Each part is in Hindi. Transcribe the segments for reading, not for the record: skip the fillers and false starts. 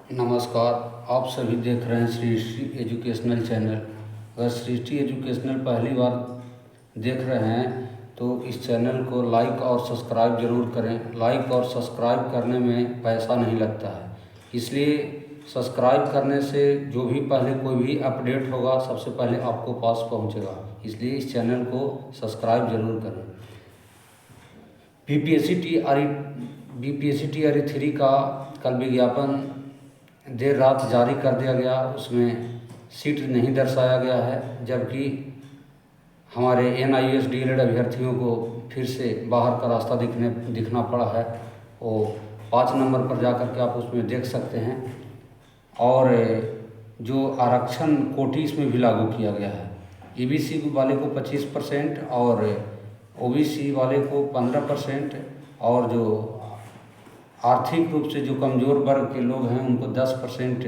नमस्कार। आप सभी देख रहे हैं सृष्टि एजुकेशनल चैनल। अगर सृष्टि एजुकेशनल पहली बार देख रहे हैं तो इस चैनल को लाइक और सब्सक्राइब ज़रूर करें। लाइक और सब्सक्राइब करने में पैसा नहीं लगता है, इसलिए सब्सक्राइब करने से जो भी पहले कोई भी अपडेट होगा सबसे पहले आपको पास पहुंचेगा, इसलिए इस चैनल को सब्सक्राइब ज़रूर करें। बीपीएससी टीआरई 3 का कल विज्ञापन देर रात जारी कर दिया गया। उसमें सीट नहीं दर्शाया गया है, जबकि हमारे एनआईएएस डीएलएड अभ्यर्थियों को फिर से बाहर का रास्ता दिखना पड़ा है। वो 5 नंबर पर जा कर के आप उसमें देख सकते हैं। और जो आरक्षण कोटी इसमें भी लागू किया गया है। ईबीसी वाले को 25% और ओबीसी वाले को 15% और जो आर्थिक रूप से जो कमज़ोर वर्ग के लोग हैं उनको 10%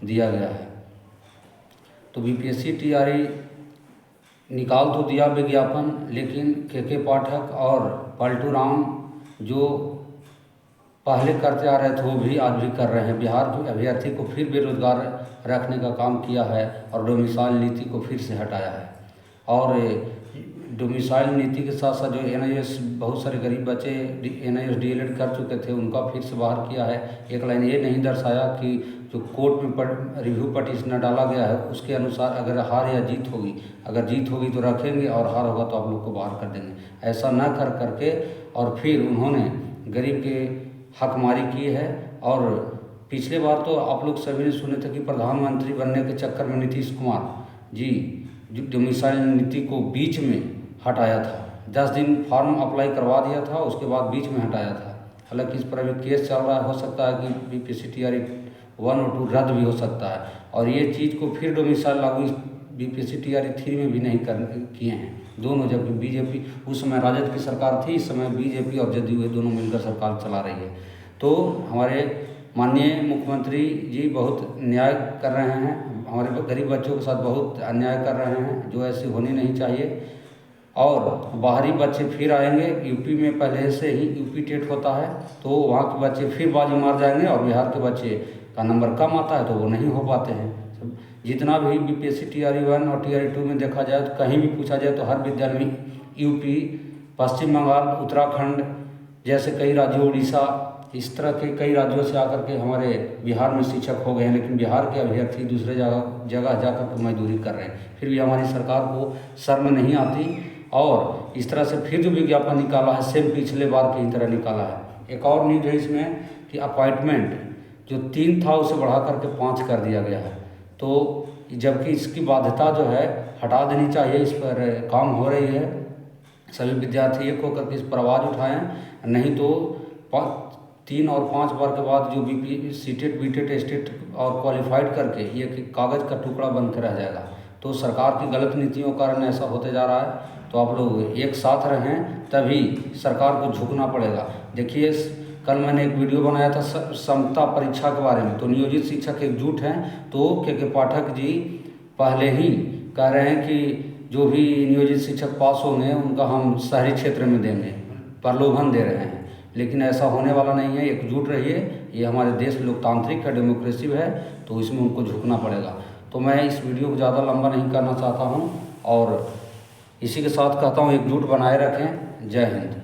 दिया गया है। तो बीपीएससी टीआरई निकाल तो दिया विज्ञापन, लेकिन के पाठक और पलटू राम जो पहले करते आ रहे थे वो भी आज भी कर रहे हैं। बिहार के अभ्यर्थी को फिर बेरोजगार रखने का काम किया है और डोमिसाइल नीति को फिर से हटाया है। और डोमिसाइल नीति के साथ साथ जो एनआईएस बहुत सारे गरीब बच्चे एनआईएस डीएलएड कर चुके थे उनका फिर से बाहर किया है। एक लाइन ये नहीं दर्शाया कि जो कोर्ट में रिव्यू पटिशन डाला गया है उसके अनुसार अगर हार या जीत होगी, अगर जीत होगी तो रखेंगे और हार होगा तो आप लोग को बाहर कर देंगे। ऐसा ना कर करके और फिर उन्होंने गरीब के हकमारी की है। और पिछले बार तो आप लोग सभी ने सुने थे कि प्रधानमंत्री बनने के चक्कर में नीतीश कुमार जी जो डोमिसाइल नीति को बीच में हटाया था। 10 दिन फॉर्म अप्लाई करवा दिया था, उसके बाद बीच में हटाया था। हालांकि इस पर अभी केस चल रहा है, हो सकता है कि बीपीएससी टीआरई 1 और 2 रद्द भी हो सकता है। और ये चीज़ को फिर डोमिसाइल लागू बीपीएससी टीआरई 3 में भी नहीं किए हैं दोनों, जबकि बीजेपी उस समय राजद की सरकार थी, इस समय बीजेपी और जदयू दोनों मिलकर सरकार चला रही है। तो हमारे माननीय मुख्यमंत्री जी बहुत न्याय कर रहे हैं, हमारे गरीब बच्चों के साथ बहुत अन्याय कर रहे हैं, जो ऐसे होनी नहीं चाहिए। और बाहरी बच्चे फिर आएंगे। यूपी में पहले से ही यूपी टेट होता है तो वहाँ के बच्चे फिर बाजी मार जाएंगे और बिहार के बच्चे का नंबर कम आता है तो वो नहीं हो पाते हैं। जितना भी बीपीएससी टीआरई 1 और टीआरई 2 में देखा जाए तो कहीं भी पूछा जाए तो हर विद्यालय में यूपी, पश्चिम बंगाल, उत्तराखंड जैसे कई राज्यों, उड़ीसा, इस तरह के कई राज्यों से आकर के हमारे बिहार में शिक्षक हो गए हैं। लेकिन बिहार के अभ्यर्थी दूसरे जगह जाकर के मजदूरी कर रहे हैं, फिर भी हमारी सरकार को शर्म नहीं आती। और इस तरह से फिर जो विज्ञापन निकाला है सेम पिछले बार की ही तरह निकाला है। एक और न्यूज़ है इसमें कि अपॉइंटमेंट जो 3 था उसे बढ़ा करके 5 कर दिया गया है। तो जबकि इसकी बाध्यता जो है हटा देनी चाहिए, इस पर काम हो रही है। सभी विद्यार्थी एक होकर के इस पर आवाज़ उठाएं, नहीं तो 3 और 5 बार के बाद जो सीटेट, बीटेट, एस्टेट और क्वालिफाइड करके ये कागज़ का टुकड़ा बन के रह जाएगा। तो सरकार की गलत नीतियों के कारण ऐसा होते जा रहा है। तो आप लोग एक साथ रहें, तभी सरकार को झुकना पड़ेगा। देखिए, कल मैंने एक वीडियो बनाया था समता परीक्षा के बारे में, तो नियोजित शिक्षक एकजुट हैं। तो के पाठक जी पहले ही कह रहे हैं कि जो भी नियोजित शिक्षक पास होंगे उनका हम शहरी क्षेत्र में देंगे, प्रलोभन दे रहे हैं। लेकिन ऐसा होने वाला नहीं है। एकजुट रहिए, ये हमारे देश लोकतांत्रिक है, डेमोक्रेसी है, तो इसमें उनको झुकना पड़ेगा। तो मैं इस वीडियो को ज़्यादा लंबा नहीं करना चाहता हूँ और इसी के साथ कहता हूँ एकजुट बनाए रखें। जय हिंद।